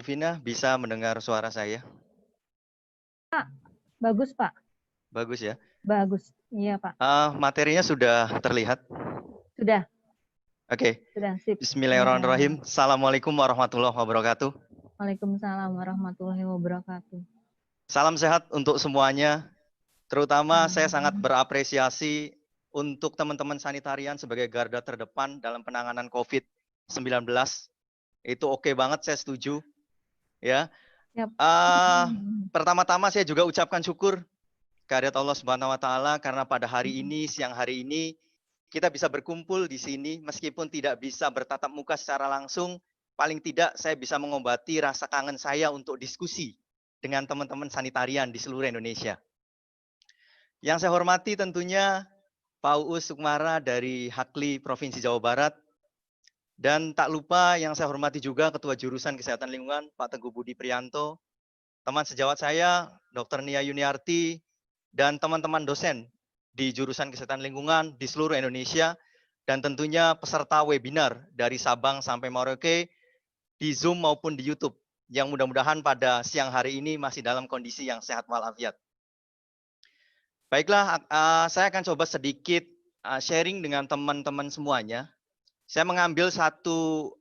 Arvina bisa mendengar suara saya? Pak, bagus Pak, Bagus ya. bagus. Iya Pak, Materinya sudah terlihat. sudah, Oke. sip. Bismillahirrahmanirrahim. Assalamualaikum warahmatullahi wabarakatuh. Waalaikumsalam warahmatullahi wabarakatuh. Salam sehat untuk semuanya. Terutama saya sangat berapresiasi untuk teman-teman sanitarian sebagai garda terdepan dalam penanganan COVID-19. Itu oke banget, saya setuju. Ya. Yap. Pertama-tama saya juga ucapkan syukur kehadirat Allah Subhanahu wa taala karena pada hari ini, siang hari ini kita bisa berkumpul di sini meskipun tidak bisa bertatap muka secara langsung, paling tidak saya bisa mengobati rasa kangen saya untuk diskusi dengan teman-teman sanitarian di seluruh Indonesia. Yang saya hormati tentunya Pak Uus Sukmara dari Hakli Provinsi Jawa Barat, dan tak lupa yang saya hormati juga Ketua Jurusan Kesehatan Lingkungan Pak Teguh Budi Priyanto, teman sejawat saya Dr. Nia Yuniarti, dan teman-teman dosen di jurusan kesehatan lingkungan di seluruh Indonesia, dan tentunya peserta webinar dari Sabang sampai Merauke di Zoom maupun di YouTube, yang mudah-mudahan pada siang hari ini masih dalam kondisi yang sehat walafiat. Baiklah, saya akan coba sedikit sharing dengan teman-teman semuanya. Saya mengambil satu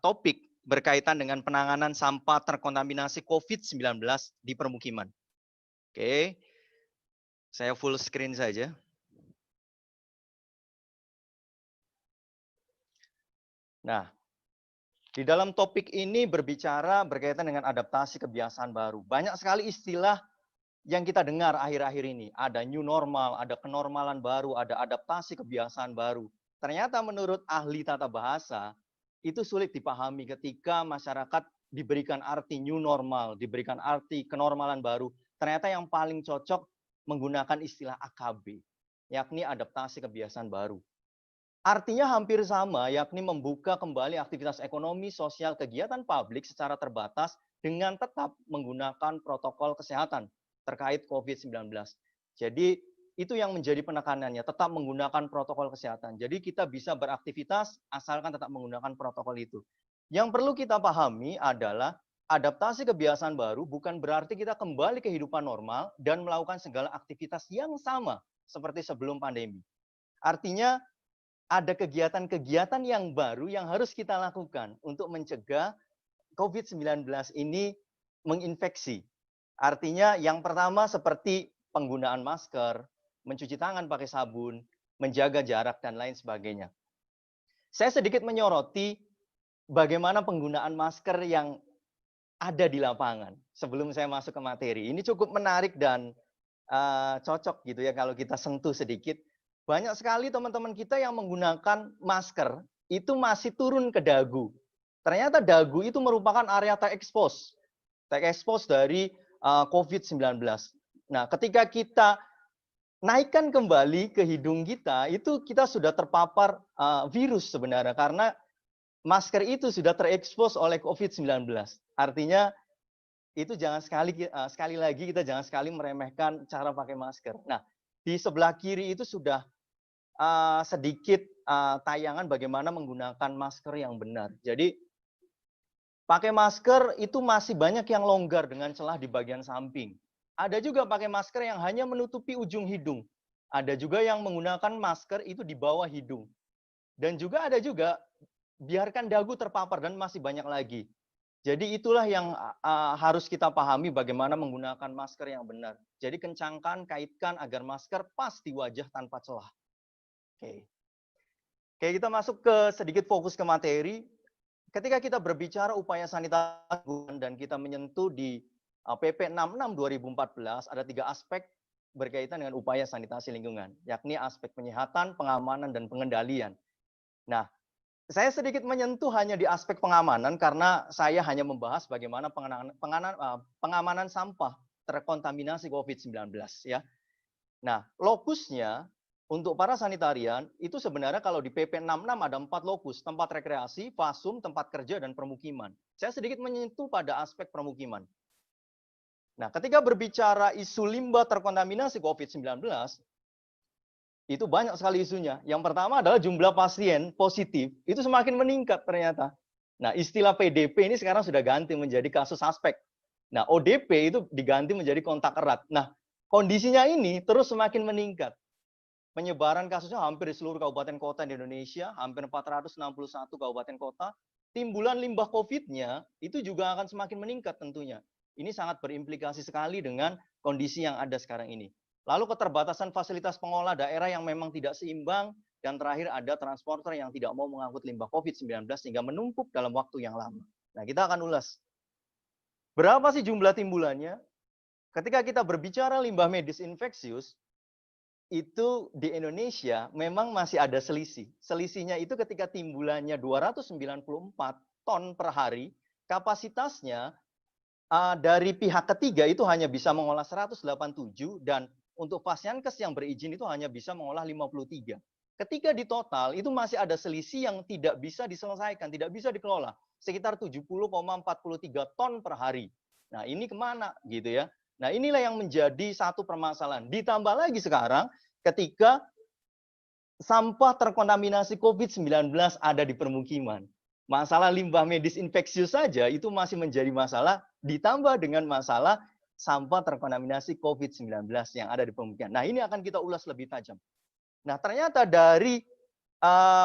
topik berkaitan dengan penanganan sampah terkontaminasi COVID-19 di permukiman. Oke. Saya full screen saja. Nah, di dalam topik ini berbicara berkaitan dengan adaptasi kebiasaan baru. Banyak sekali istilah yang kita dengar akhir-akhir ini. Ada new normal, ada kenormalan baru, ada adaptasi kebiasaan baru. Ternyata menurut ahli tata bahasa, itu sulit dipahami ketika masyarakat diberikan arti new normal, diberikan arti kenormalan baru. Ternyata yang paling cocok menggunakan istilah AKB, yakni adaptasi kebiasaan baru. Artinya hampir sama, yakni membuka kembali aktivitas ekonomi, sosial, kegiatan publik secara terbatas dengan tetap menggunakan protokol kesehatan terkait COVID-19. Jadi itu yang menjadi penekanannya, tetap menggunakan protokol kesehatan. Jadi kita bisa beraktivitas asalkan tetap menggunakan protokol itu. Yang perlu kita pahami adalah adaptasi kebiasaan baru bukan berarti kita kembali ke kehidupan normal dan melakukan segala aktivitas yang sama seperti sebelum pandemi. Artinya ada kegiatan-kegiatan yang baru yang harus kita lakukan untuk mencegah COVID-19 ini menginfeksi. Artinya yang pertama seperti penggunaan masker, mencuci tangan pakai sabun, menjaga jarak, dan lain sebagainya. Saya sedikit menyoroti bagaimana penggunaan masker yang ada di lapangan sebelum saya masuk ke materi. Ini cukup menarik dan cocok gitu ya kalau kita sentuh sedikit. Banyak sekali teman-teman kita yang menggunakan masker itu masih turun ke dagu. Ternyata dagu itu merupakan area terekspos dari COVID-19. Nah, ketika kita naikkan kembali ke hidung kita, itu kita sudah terpapar virus sebenarnya karena masker itu sudah terekspos oleh COVID-19. Artinya itu jangan sekali lagi kita jangan sekali meremehkan cara pakai masker. Nah, di sebelah kiri itu sudah sedikit tayangan bagaimana menggunakan masker yang benar. Jadi pakai masker itu masih banyak yang longgar dengan celah di bagian samping. Ada juga pakai masker yang hanya menutupi ujung hidung. Ada juga yang menggunakan masker itu di bawah hidung. Dan juga ada juga biarkan dagu terpapar dan masih banyak lagi. Jadi itulah yang harus kita pahami bagaimana menggunakan masker yang benar. Jadi kencangkan, kaitkan agar masker pas di wajah tanpa celah. Oke. Oke, kita masuk ke sedikit fokus ke materi. Ketika kita berbicara upaya sanitasi dan kita menyentuh di PP 66 2014, ada 3 aspek berkaitan dengan upaya sanitasi lingkungan, yakni aspek penyehatan, pengamanan, dan pengendalian. Nah, saya sedikit menyentuh hanya di aspek pengamanan karena saya hanya membahas bagaimana pengamanan sampah terkontaminasi COVID-19 ya. Nah, lokusnya untuk para sanitarian itu sebenarnya kalau di PP 66 ada 4 lokus, tempat rekreasi, fasum, tempat kerja, dan permukiman. Saya sedikit menyentuh pada aspek permukiman. Nah, ketika berbicara isu limbah terkontaminasi COVID-19, itu banyak sekali isunya. Yang pertama adalah jumlah pasien positif itu semakin meningkat ternyata. Nah, istilah PDP ini sekarang sudah ganti menjadi kasus suspek. Nah, ODP itu diganti menjadi kontak erat. Nah, kondisinya ini terus semakin meningkat. Penyebaran kasusnya hampir di seluruh kabupaten kota di Indonesia, hampir 461 kabupaten kota. Timbulan limbah COVID-nya itu juga akan semakin meningkat tentunya. Ini sangat berimplikasi sekali dengan kondisi yang ada sekarang ini. Lalu keterbatasan fasilitas pengolah daerah yang memang tidak seimbang, dan terakhir ada transporter yang tidak mau mengangkut limbah COVID-19 sehingga menumpuk dalam waktu yang lama. Nah, kita akan ulas. Berapa sih jumlah timbulannya? Ketika kita berbicara limbah medis infeksius, itu di Indonesia memang masih ada selisih. Selisihnya itu ketika timbulannya 294 ton per hari, kapasitasnya dari pihak ketiga itu hanya bisa mengolah 187 dan untuk Fasiankes yang berizin itu hanya bisa mengolah 53. Ketika di total itu masih ada selisih yang tidak bisa diselesaikan, tidak bisa dikelola, sekitar 70,43 ton per hari. Nah, ini kemana gitu ya? Nah, inilah yang menjadi satu permasalahan. Ditambah lagi sekarang ketika sampah terkontaminasi COVID-19 ada di permukiman. Masalah limbah medis infeksius saja itu masih menjadi masalah, ditambah dengan masalah sampah terkontaminasi COVID-19 yang ada di permukiman. Nah, ini akan kita ulas lebih tajam. Nah, ternyata dari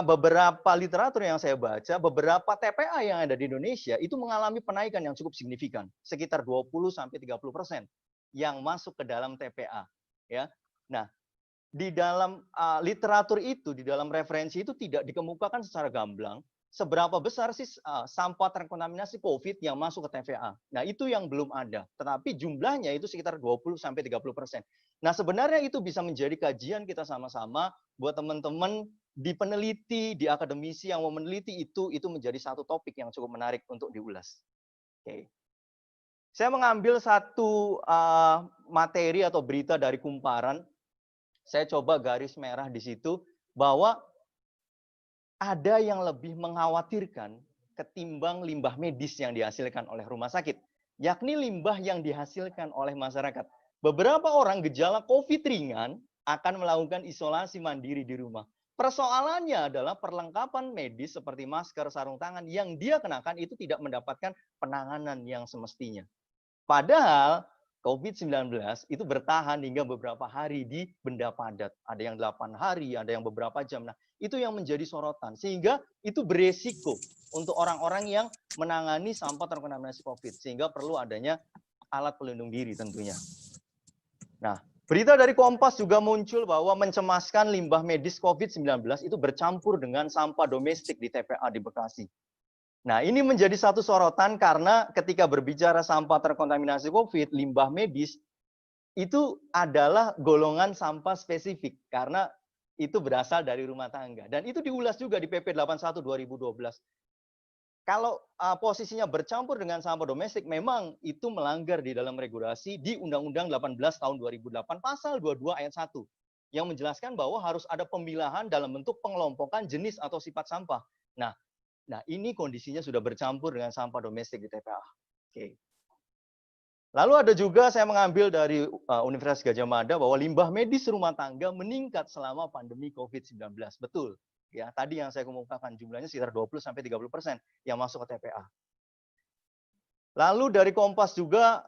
beberapa literatur yang saya baca, beberapa TPA yang ada di Indonesia itu mengalami penaikan yang cukup signifikan, sekitar 20-30% yang masuk ke dalam TPA. Ya, nah di dalam literatur itu, di dalam referensi itu tidak dikemukakan secara gamblang seberapa besar sih sampah terkontaminasi COVID yang masuk ke TPA. Nah, itu yang belum ada. Tetapi jumlahnya itu sekitar 20-30%. Nah, sebenarnya itu bisa menjadi kajian kita sama-sama buat teman-teman di peneliti, di akademisi yang mau meneliti itu menjadi satu topik yang cukup menarik untuk diulas. Oke. Saya mengambil satu materi atau berita dari Kumparan. Saya coba garis merah di situ bahwa ada yang lebih mengkhawatirkan ketimbang limbah medis yang dihasilkan oleh rumah sakit, yakni limbah yang dihasilkan oleh masyarakat. Beberapa orang gejala COVID ringan akan melakukan isolasi mandiri di rumah. Persoalannya adalah perlengkapan medis seperti masker, sarung tangan yang dia kenakan itu tidak mendapatkan penanganan yang semestinya. Padahal COVID-19 itu bertahan hingga beberapa hari di benda padat. Ada yang 8 hari, ada yang beberapa jam. Nah, itu yang menjadi sorotan. Sehingga itu beresiko untuk orang-orang yang menangani sampah terkontaminasi COVID. Sehingga perlu adanya alat pelindung diri tentunya. Nah, berita dari Kompas juga muncul bahwa mencemaskan limbah medis COVID-19 itu bercampur dengan sampah domestik di TPA di Bekasi. Nah, ini menjadi satu sorotan karena ketika berbicara sampah terkontaminasi COVID, limbah medis itu adalah golongan sampah spesifik karena itu berasal dari rumah tangga. Dan itu diulas juga di PP 81 2012. Kalau posisinya bercampur dengan sampah domestik, memang itu melanggar di dalam regulasi di Undang-Undang 18 tahun 2008 pasal 22 ayat 1 yang menjelaskan bahwa harus ada pemilahan dalam bentuk pengelompokan jenis atau sifat sampah. Nah, ini kondisinya sudah bercampur dengan sampah domestik di TPA. Oke. Lalu ada juga saya mengambil dari Universitas Gadjah Mada bahwa limbah medis rumah tangga meningkat selama pandemi COVID-19. Betul. Ya, tadi yang saya kemukakan jumlahnya sekitar 20-30% yang masuk ke TPA. Lalu dari Kompas juga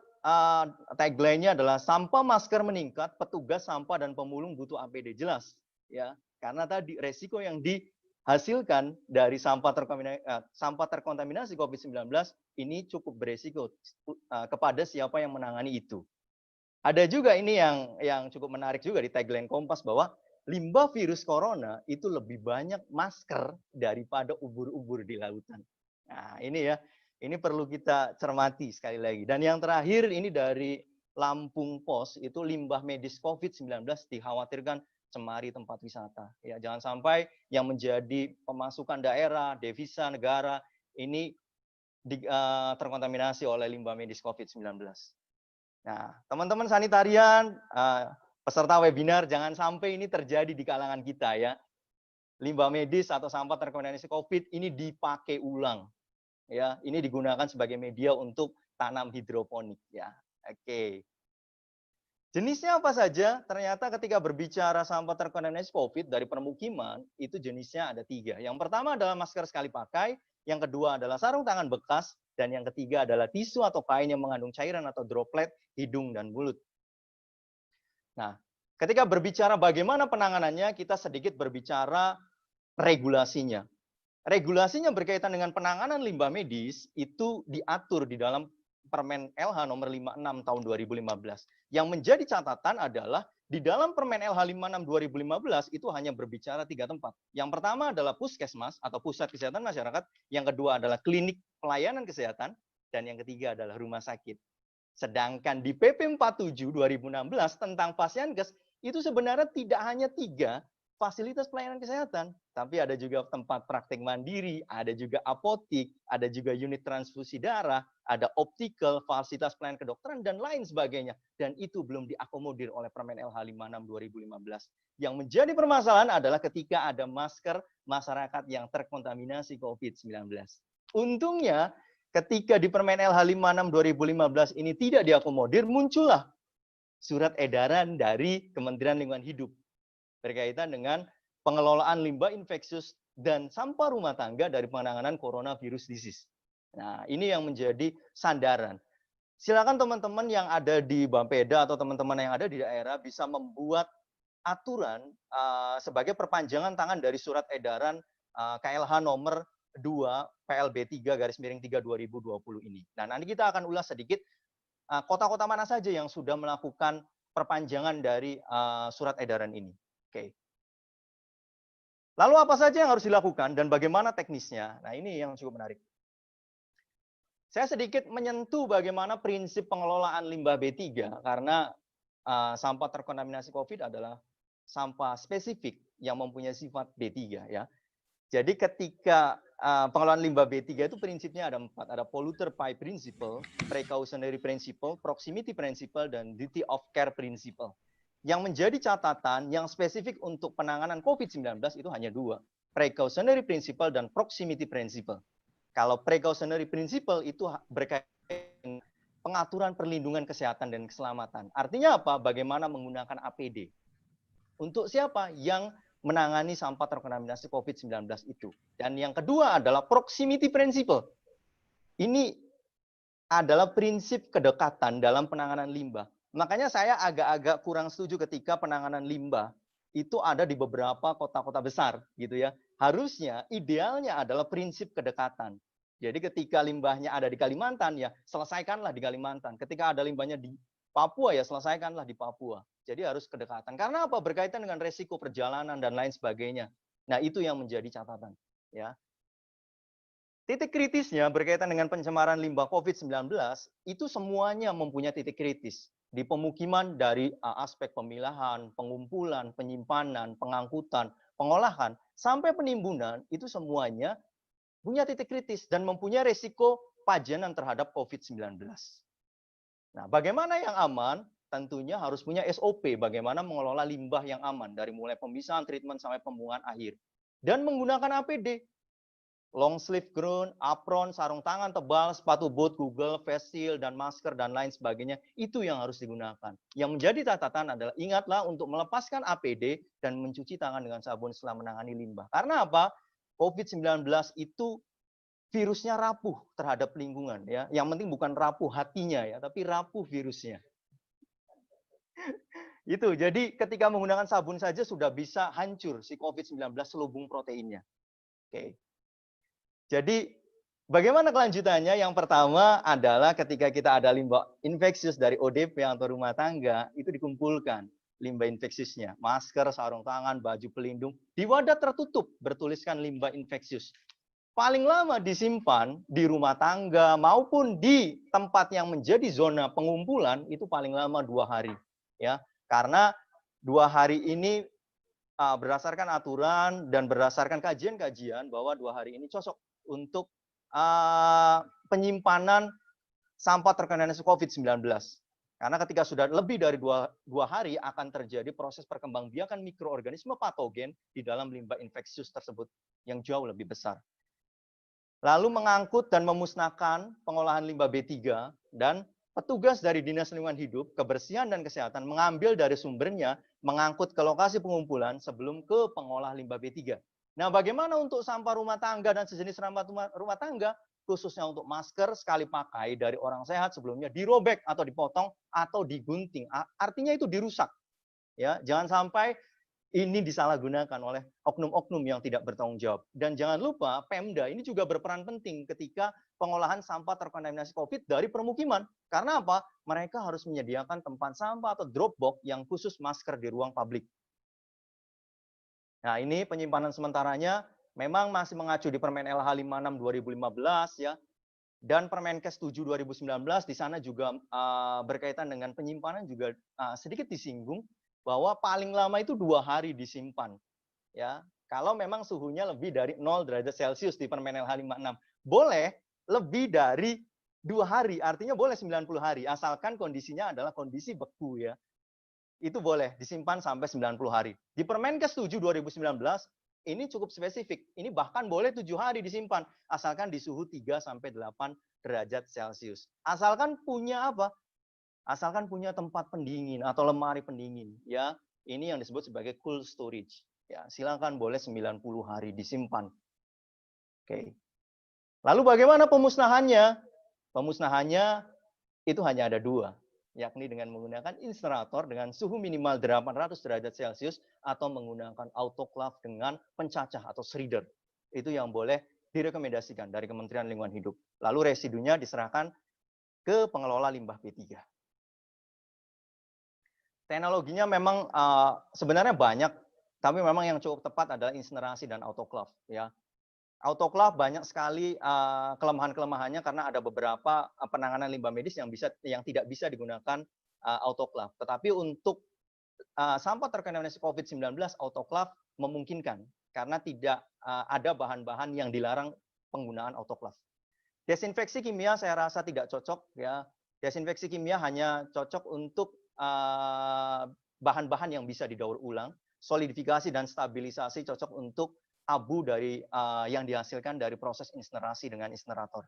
tagline-nya adalah sampah masker meningkat, petugas sampah dan pemulung butuh APD. Jelas, ya. Karena tadi resiko yang dihasilkan dari sampah terkontaminasi COVID-19 ini cukup beresiko kepada siapa yang menangani itu. Ada juga ini yang cukup menarik juga di tagline Kompas bahwa limbah virus corona itu lebih banyak masker daripada ubur-ubur di lautan. Nah, ini ya, ini perlu kita cermati sekali lagi. Dan yang terakhir ini dari Lampung Pos, itu limbah medis COVID-19 dikhawatirkan cemari tempat wisata. Ya, jangan sampai yang menjadi pemasukan daerah, devisa negara ini terkontaminasi oleh limbah medis COVID-19. Nah, teman-teman sanitarian, peserta webinar, jangan sampai ini terjadi di kalangan kita ya. Limbah medis atau sampah terkontaminasi COVID ini dipakai ulang. Ya, ini digunakan sebagai media untuk tanam hidroponik ya. Oke. Jenisnya apa saja? Ternyata ketika berbicara sampah terkontaminasi COVID dari permukiman, itu jenisnya ada 3. Yang pertama adalah masker sekali pakai, yang kedua adalah sarung tangan bekas, dan yang ketiga adalah tisu atau kain yang mengandung cairan atau droplet hidung dan mulut. Nah, ketika berbicara bagaimana penanganannya, kita sedikit berbicara regulasinya. Regulasinya berkaitan dengan penanganan limbah medis itu diatur di dalam Permen LH nomor 56 tahun 2015. Yang menjadi catatan adalah di dalam Permen LH 56 2015 itu hanya berbicara 3 tempat. Yang pertama adalah puskesmas atau pusat kesehatan masyarakat, yang kedua adalah klinik pelayanan kesehatan, dan yang ketiga adalah rumah sakit. Sedangkan di PP 47 2016 tentang Pasienkes itu sebenarnya tidak hanya 3 fasilitas pelayanan kesehatan, tapi ada juga tempat praktek mandiri, ada juga apotik, ada juga unit transfusi darah, ada optical, fasilitas pelayanan kedokteran, dan lain sebagainya. Dan itu belum diakomodir oleh Permen LH 56 2015. Yang menjadi permasalahan adalah ketika ada masker masyarakat yang terkontaminasi COVID-19. Untungnya, ketika di Permen LH 56 2015 ini tidak diakomodir, muncullah surat edaran dari Kementerian Lingkungan Hidup berkaitan dengan pengelolaan limbah infeksius dan sampah rumah tangga dari penanganan coronavirus disease. Nah, ini yang menjadi sandaran. Silakan teman-teman yang ada di Bapeda atau teman-teman yang ada di daerah bisa membuat aturan sebagai perpanjangan tangan dari surat edaran KLH nomor 2 PLB 3/3 2020 ini. Nah, nanti kita akan ulas sedikit kota-kota mana saja yang sudah melakukan perpanjangan dari surat edaran ini. Oke. Lalu apa saja yang harus dilakukan dan bagaimana teknisnya? Nah, ini yang cukup menarik. Saya sedikit menyentuh bagaimana prinsip pengelolaan limbah B3 karena sampah terkontaminasi COVID adalah sampah spesifik yang mempunyai sifat B3 ya. Jadi ketika pengelolaan limbah B3 itu prinsipnya ada 4. Ada polluter pay principle, precautionary principle, proximity principle, dan duty of care principle. Yang menjadi catatan yang spesifik untuk penanganan COVID-19 itu hanya 2. Precautionary principle dan proximity principle. Kalau precautionary principle itu berkaitan dengan pengaturan perlindungan kesehatan dan keselamatan. Artinya apa? Bagaimana menggunakan APD. Untuk siapa? Yang menangani sampah terkontaminasi COVID-19 itu. Dan yang kedua adalah proximity principle. Ini adalah prinsip kedekatan dalam penanganan limbah. Makanya saya agak-agak kurang setuju ketika penanganan limbah itu ada di beberapa kota-kota besar gitu ya. Harusnya idealnya adalah prinsip kedekatan. Jadi ketika limbahnya ada di Kalimantan ya selesaikanlah di Kalimantan. Ketika ada limbahnya di Papua ya selesaikanlah di Papua. Jadi harus kedekatan. Karena apa? Berkaitan dengan resiko perjalanan dan lain sebagainya. Nah, itu yang menjadi catatan ya. Titik kritisnya berkaitan dengan pencemaran limbah COVID-19 itu semuanya mempunyai titik kritis. Di pemukiman dari aspek pemilahan, pengumpulan, penyimpanan, pengangkutan, pengolahan, sampai penimbunan itu semuanya punya titik kritis dan mempunyai resiko pajanan terhadap COVID-19. Nah, bagaimana yang aman? Tentunya harus punya SOP bagaimana mengelola limbah yang aman dari mulai pemisahan, treatment, sampai pembuangan akhir. Dan menggunakan APD. Long sleeve gown, apron, sarung tangan tebal, sepatu boot, Google, face shield, dan masker, dan lain sebagainya. Itu yang harus digunakan. Yang menjadi catatan adalah ingatlah untuk melepaskan APD dan mencuci tangan dengan sabun setelah menangani limbah. Karena apa? COVID-19 itu virusnya rapuh terhadap lingkungan. Ya. Yang penting bukan rapuh hatinya, ya, tapi rapuh virusnya. Itu, jadi ketika menggunakan sabun saja sudah bisa hancur si COVID-19 selubung proteinnya. Oke. Jadi bagaimana kelanjutannya? Yang pertama adalah ketika kita ada limbah infeksius dari ODP atau rumah tangga, itu dikumpulkan limbah infeksiusnya. Masker, sarung tangan, baju pelindung, di wadah tertutup bertuliskan limbah infeksius. Paling lama disimpan di rumah tangga maupun di tempat yang menjadi zona pengumpulan itu paling lama 2 hari. Ya, karena 2 hari ini berdasarkan aturan dan berdasarkan kajian-kajian bahwa 2 hari ini cocok untuk penyimpanan sampah terkontaminasi COVID-19. Karena ketika sudah lebih dari 2 hari akan terjadi proses perkembangbiakan mikroorganisme patogen di dalam limbah infeksius tersebut yang jauh lebih besar. Lalu mengangkut dan memusnahkan pengolahan limbah B3 dan petugas dari Dinas Lingkungan Hidup, Kebersihan dan Kesehatan mengambil dari sumbernya, mengangkut ke lokasi pengumpulan sebelum ke pengolah limbah B3. Nah, bagaimana untuk sampah rumah tangga dan sejenis sampah rumah tangga? Khususnya untuk masker sekali pakai dari orang sehat sebelumnya dirobek atau dipotong atau digunting. Artinya itu dirusak. Ya, jangan sampai ini disalahgunakan oleh oknum-oknum yang tidak bertanggung jawab. Dan jangan lupa Pemda ini juga berperan penting ketika pengolahan sampah terkontaminasi COVID dari permukiman. Karena apa? Mereka harus menyediakan tempat sampah atau drop box yang khusus masker di ruang publik. Nah, ini penyimpanan sementaranya memang masih mengacu di Permen LH 56 2015 ya. Dan Permenkes 7 2019 di sana juga berkaitan dengan penyimpanan juga sedikit disinggung bahwa paling lama itu 2 hari disimpan. Ya, kalau memang suhunya lebih dari 0 derajat Celcius di Permen LH 56. Boleh lebih dari 2 hari, artinya boleh 90 hari asalkan kondisinya adalah kondisi beku ya. Itu boleh disimpan sampai 90 hari. Di Permenkes 7 2019 ini cukup spesifik. Ini bahkan boleh 7 hari disimpan asalkan di suhu 3 sampai 8 derajat Celcius. Asalkan punya apa? Asalkan punya tempat pendingin atau lemari pendingin ya. Ini yang disebut sebagai cold storage. Ya, silakan boleh 90 hari disimpan. Oke. Lalu bagaimana pemusnahannya? Pemusnahannya itu hanya ada 2, yakni dengan menggunakan insinerator dengan suhu minimal 800 derajat Celcius atau menggunakan autoclave dengan pencacah atau shredder. Itu yang boleh direkomendasikan dari Kementerian Lingkungan Hidup. Lalu residunya diserahkan ke pengelola limbah P3. Teknologinya memang sebenarnya banyak, tapi memang yang cukup tepat adalah insinerasi dan autoclave ya. Autoclave banyak sekali kelemahan-kelemahannya karena ada beberapa penanganan limbah medis yang tidak bisa digunakan autoclave. Tetapi untuk sampah terkontaminasi COVID-19, autoclave memungkinkan karena tidak ada bahan-bahan yang dilarang penggunaan autoclave. Desinfeksi kimia saya rasa tidak cocok ya. Desinfeksi kimia hanya cocok untuk bahan-bahan yang bisa didaur ulang. Solidifikasi dan stabilisasi cocok untuk abu dari yang dihasilkan dari proses insinerasi dengan insinerator.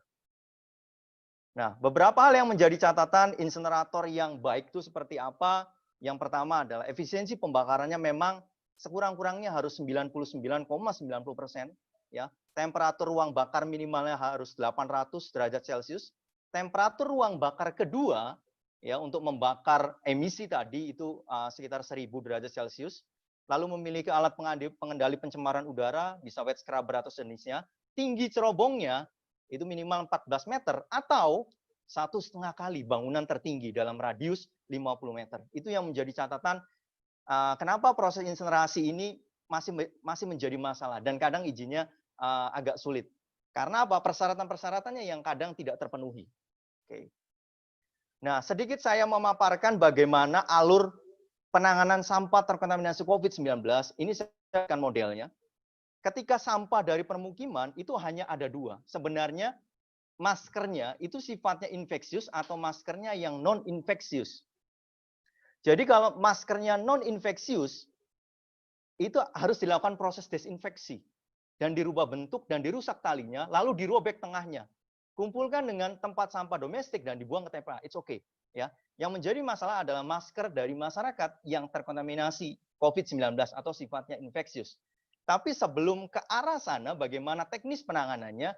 Nah, beberapa hal yang menjadi catatan insinerator yang baik itu seperti apa? Yang pertama adalah efisiensi pembakarannya memang sekurang-kurangnya harus 99,90% ya. Temperatur ruang bakar minimalnya harus 800 derajat Celcius. Temperatur ruang bakar kedua ya untuk membakar emisi tadi itu sekitar 1000 derajat Celcius. Lalu memiliki alat pengendali pencemaran udara, bisa wet scrubber atau sejenisnya. Tinggi cerobongnya itu minimal 14 meter atau 1,5 kali bangunan tertinggi dalam radius 50 meter. Itu yang menjadi catatan kenapa proses insinerasi ini masih menjadi masalah dan kadang izinnya agak sulit. Karena apa? Persyaratan-persyaratannya yang kadang tidak terpenuhi. Oke. Nah, sedikit saya memaparkan bagaimana alur penanganan sampah terkontaminasi COVID-19, ini saya akan modelnya. Ketika sampah dari permukiman itu hanya ada 2. Sebenarnya maskernya itu sifatnya infeksius atau maskernya yang non-infeksius. Jadi kalau maskernya non-infeksius, itu harus dilakukan proses desinfeksi. Dan dirubah bentuk dan dirusak talinya, lalu dirobek tengahnya. Kumpulkan dengan tempat sampah domestik dan dibuang ke TPA. It's okay. Ya. Yang menjadi masalah adalah masker dari masyarakat yang terkontaminasi COVID-19 atau sifatnya infeksius. Tapi sebelum ke arah sana, bagaimana teknis penanganannya?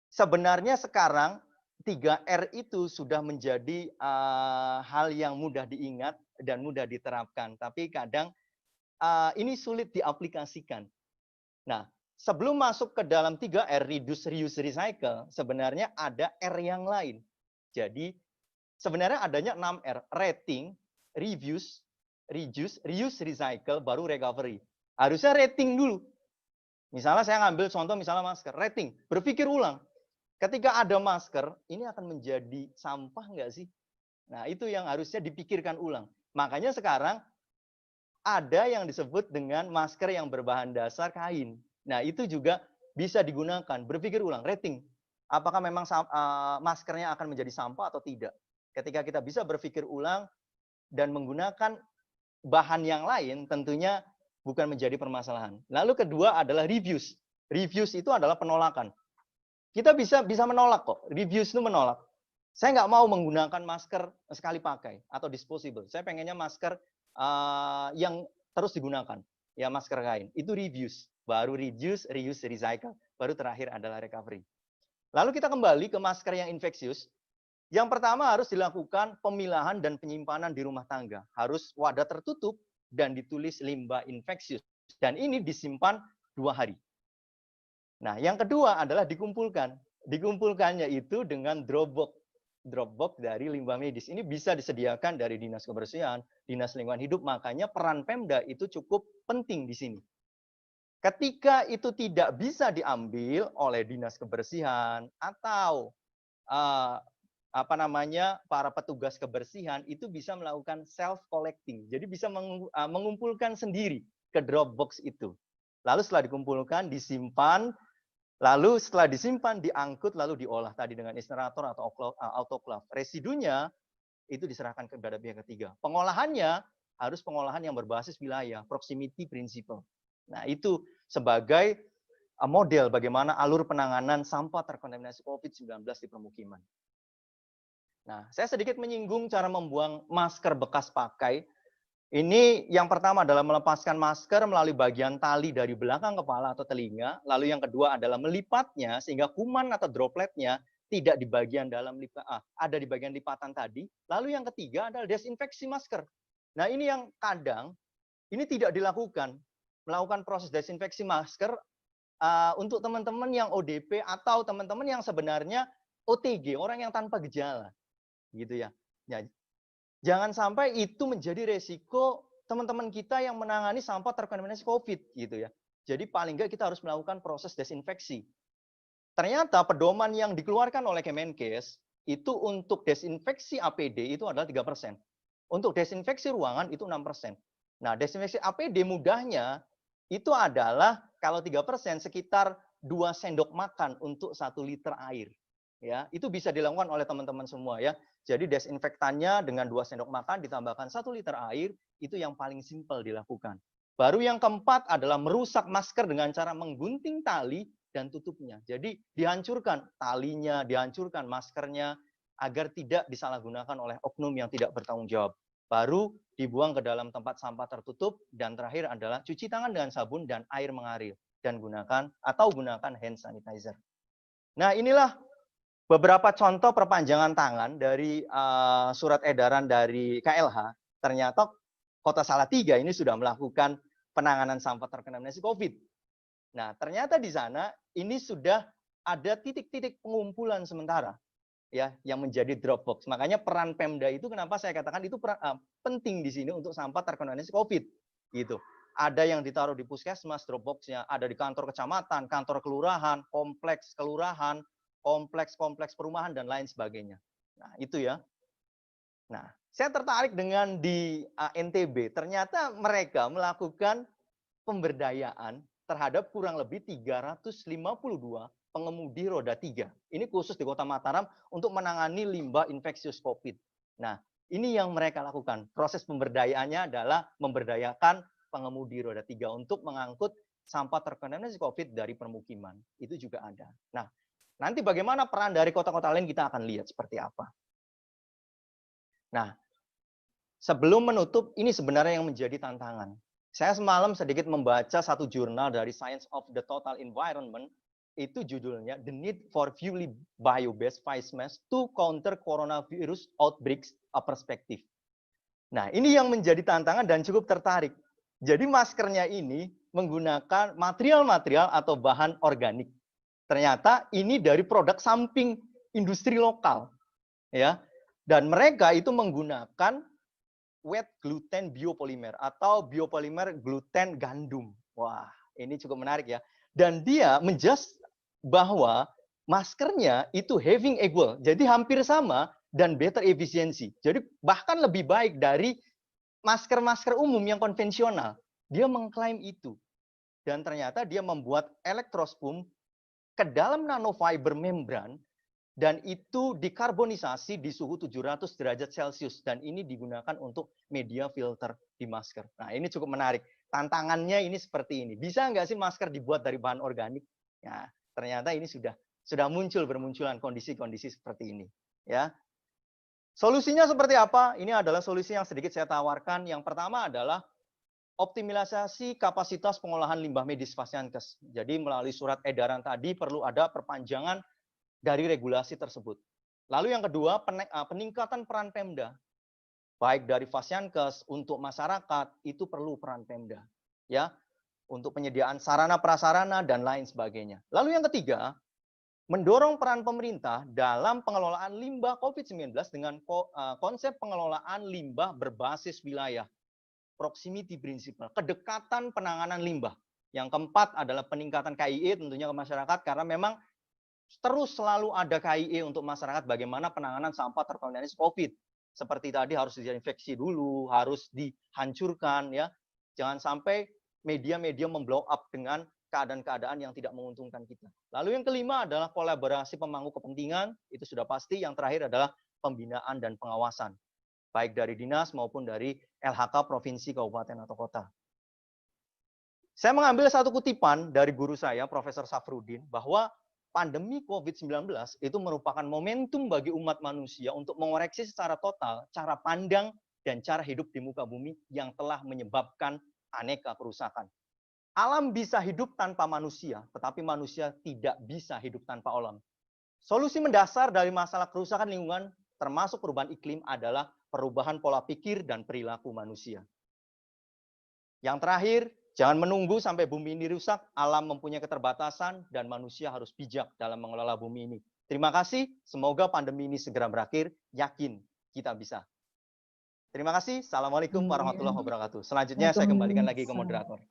Sebenarnya sekarang 3R itu sudah menjadi hal yang mudah diingat dan mudah diterapkan. Tapi kadang ini sulit diaplikasikan. Nah, sebelum masuk ke dalam 3R, reduce, reuse, recycle, sebenarnya ada R yang lain. Jadi sebenarnya adanya 6R, rating, reduce, reuse, recycle, baru recovery. Harusnya rating dulu. Misalnya saya ngambil contoh misalnya masker, rating, berpikir ulang. Ketika ada masker, ini akan menjadi sampah nggak sih? Nah, itu yang harusnya dipikirkan ulang. Makanya sekarang ada yang disebut dengan masker yang berbahan dasar kain. Nah, itu juga bisa digunakan, berpikir ulang, rating. Apakah memang maskernya akan menjadi sampah atau tidak? Ketika kita bisa berpikir ulang dan menggunakan bahan yang lain, tentunya bukan menjadi permasalahan. Lalu kedua adalah reviews. Reviews itu adalah penolakan. Kita bisa menolak kok. Reviews itu menolak. Saya nggak mau menggunakan masker sekali pakai atau disposable. Saya pengennya masker yang terus digunakan. Ya, masker kain. Itu reviews. baru reduce, reuse, recycle, baru terakhir adalah recovery. Lalu kita kembali ke masker yang infeksius. Yang pertama harus dilakukan pemilahan dan penyimpanan di rumah tangga. Harus wadah tertutup dan ditulis limbah infeksius. Dan ini disimpan 2 hari. Nah, yang kedua adalah dikumpulkan. Dikumpulkannya itu dengan Dropbox. Dropbox dari limbah medis. Ini bisa disediakan dari Dinas Kebersihan, Dinas Lingkungan Hidup. Makanya peran Pemda itu cukup penting di sini. Ketika itu tidak bisa diambil oleh Dinas Kebersihan atau para petugas kebersihan, itu bisa melakukan self collecting. Jadi bisa mengumpulkan sendiri ke Dropbox itu. Lalu setelah dikumpulkan, disimpan. Lalu setelah disimpan, diangkut, lalu diolah tadi dengan insinerator atau autoclave. Residunya itu diserahkan kepada pihak ketiga. Pengolahannya harus pengolahan yang berbasis wilayah, proximity principle. Nah, itu sebagai model bagaimana alur penanganan sampah terkontaminasi COVID-19 di permukiman. Nah, saya sedikit menyinggung cara membuang masker bekas pakai. Ini yang pertama adalah melepaskan masker melalui bagian tali dari belakang kepala atau telinga. Lalu yang kedua adalah melipatnya sehingga kuman atau dropletnya tidak di bagian ada di bagian lipatan tadi. Lalu yang ketiga adalah desinfeksi masker. Nah, ini yang kadang ini tidak dilakukan. Melakukan proses desinfeksi masker untuk teman-teman yang ODP atau teman-teman yang sebenarnya OTG, orang yang tanpa gejala. Gitu ya. Jangan sampai itu menjadi resiko teman-teman kita yang menangani sampah terkontaminasi COVID gitu ya. Jadi paling nggak kita harus melakukan proses desinfeksi. Ternyata pedoman yang dikeluarkan oleh Kemenkes itu untuk desinfeksi APD itu adalah 3%. Untuk desinfeksi ruangan itu 6%. Nah, desinfeksi APD mudahnya itu adalah kalau 3% sekitar 2 sendok makan untuk 1 liter air. Ya, itu bisa dilakukan oleh teman-teman semua ya. Jadi desinfektannya dengan 2 sendok makan ditambahkan 1 liter air, itu yang paling simpel dilakukan. Baru yang keempat adalah merusak masker dengan cara menggunting tali dan tutupnya. Jadi dihancurkan talinya, dihancurkan maskernya, agar tidak disalahgunakan oleh oknum yang tidak bertanggung jawab. Baru dibuang ke dalam tempat sampah tertutup, dan terakhir adalah cuci tangan dengan sabun dan air mengalir. Dan gunakan hand sanitizer. Nah, inilah beberapa contoh perpanjangan tangan dari surat edaran dari KLH. Ternyata Kota Salatiga ini sudah melakukan penanganan sampah terkontaminasi COVID. Nah, ternyata di sana ini sudah ada titik-titik pengumpulan sementara ya yang menjadi Dropbox. Makanya peran Pemda itu kenapa saya katakan itu penting di sini untuk sampah terkontaminasi COVID gitu. Ada yang ditaruh di puskesmas Dropbox-nya, ada di kantor kecamatan, kantor kelurahan, kompleks kelurahan, kompleks perumahan dan lain sebagainya. Nah, itu ya. Nah, saya tertarik dengan di NTB. Ternyata mereka melakukan pemberdayaan terhadap kurang lebih 352 pengemudi roda 3. Ini khusus di Kota Mataram untuk menangani limbah infeksius COVID. Nah, ini yang mereka lakukan. Proses pemberdayaannya adalah memberdayakan pengemudi roda 3 untuk mengangkut sampah terkontaminasi COVID dari permukiman. Itu juga ada. Nah, nanti bagaimana peran dari kota-kota lain kita akan lihat seperti apa. Nah, sebelum menutup, ini sebenarnya yang menjadi tantangan. Saya semalam sedikit membaca satu jurnal dari Science of the Total Environment, itu judulnya The Need for Fully Bio-Based Face Mask to Counter Coronavirus Outbreaks, a Perspective. Nah, ini yang menjadi tantangan dan cukup tertarik. Jadi maskernya ini menggunakan material-material atau bahan organik. Ternyata ini dari produk samping industri lokal, ya. Dan mereka itu menggunakan wet gluten biopolimer atau biopolimer gluten gandum. Wah, ini cukup menarik ya. Dan dia menjelaskan bahwa maskernya itu having equal, jadi hampir sama dan better efisiensi. Jadi bahkan lebih baik dari masker-masker umum yang konvensional. Dia mengklaim itu. Dan ternyata dia membuat elektrospum ke dalam nanofiber membran dan itu dikarbonisasi di suhu 700 derajat Celcius dan ini digunakan untuk media filter di masker. Nah, ini cukup menarik. Tantangannya ini seperti ini. Bisa nggak sih masker dibuat dari bahan organik? Nah, ternyata ini sudah bermunculan kondisi-kondisi seperti ini, ya. Solusinya seperti apa? Ini adalah solusi yang sedikit saya tawarkan. Yang pertama adalah optimalisasi kapasitas pengolahan limbah medis Fasiankes. Jadi melalui surat edaran tadi perlu ada perpanjangan dari regulasi tersebut. Lalu yang kedua, peningkatan peran Pemda. Baik dari Fasiankes untuk masyarakat itu perlu peran Pemda. Ya, untuk penyediaan sarana prasarana dan lain sebagainya. Lalu yang ketiga, mendorong peran pemerintah dalam pengelolaan limbah COVID-19 dengan konsep pengelolaan limbah berbasis wilayah. Proximity principle, kedekatan penanganan limbah. Yang keempat adalah peningkatan KIE tentunya ke masyarakat, karena memang terus selalu ada KIE untuk masyarakat bagaimana penanganan sampah terkontaminasi COVID. Seperti tadi harus disinfeksi dulu, harus dihancurkan ya. Jangan sampai media-media memblow up dengan keadaan-keadaan yang tidak menguntungkan kita. Lalu yang kelima adalah kolaborasi pemangku kepentingan, itu sudah pasti. Yang terakhir adalah pembinaan dan pengawasan, baik dari dinas maupun dari LHK provinsi, kabupaten, atau kota. Saya mengambil satu kutipan dari guru saya, Profesor Safrudin, bahwa pandemi COVID-19 itu merupakan momentum bagi umat manusia untuk mengoreksi secara total cara pandang dan cara hidup di muka bumi yang telah menyebabkan aneka kerusakan. Alam bisa hidup tanpa manusia, tetapi manusia tidak bisa hidup tanpa alam. Solusi mendasar dari masalah kerusakan lingkungan, termasuk perubahan iklim, adalah perubahan pola pikir dan perilaku manusia. Yang terakhir, jangan menunggu sampai bumi ini rusak, alam mempunyai keterbatasan, dan manusia harus bijak dalam mengelola bumi ini. Terima kasih, semoga pandemi ini segera berakhir, yakin kita bisa. Terima kasih, Assalamualaikum warahmatullahi wabarakatuh. Selanjutnya saya kembalikan lagi ke moderator.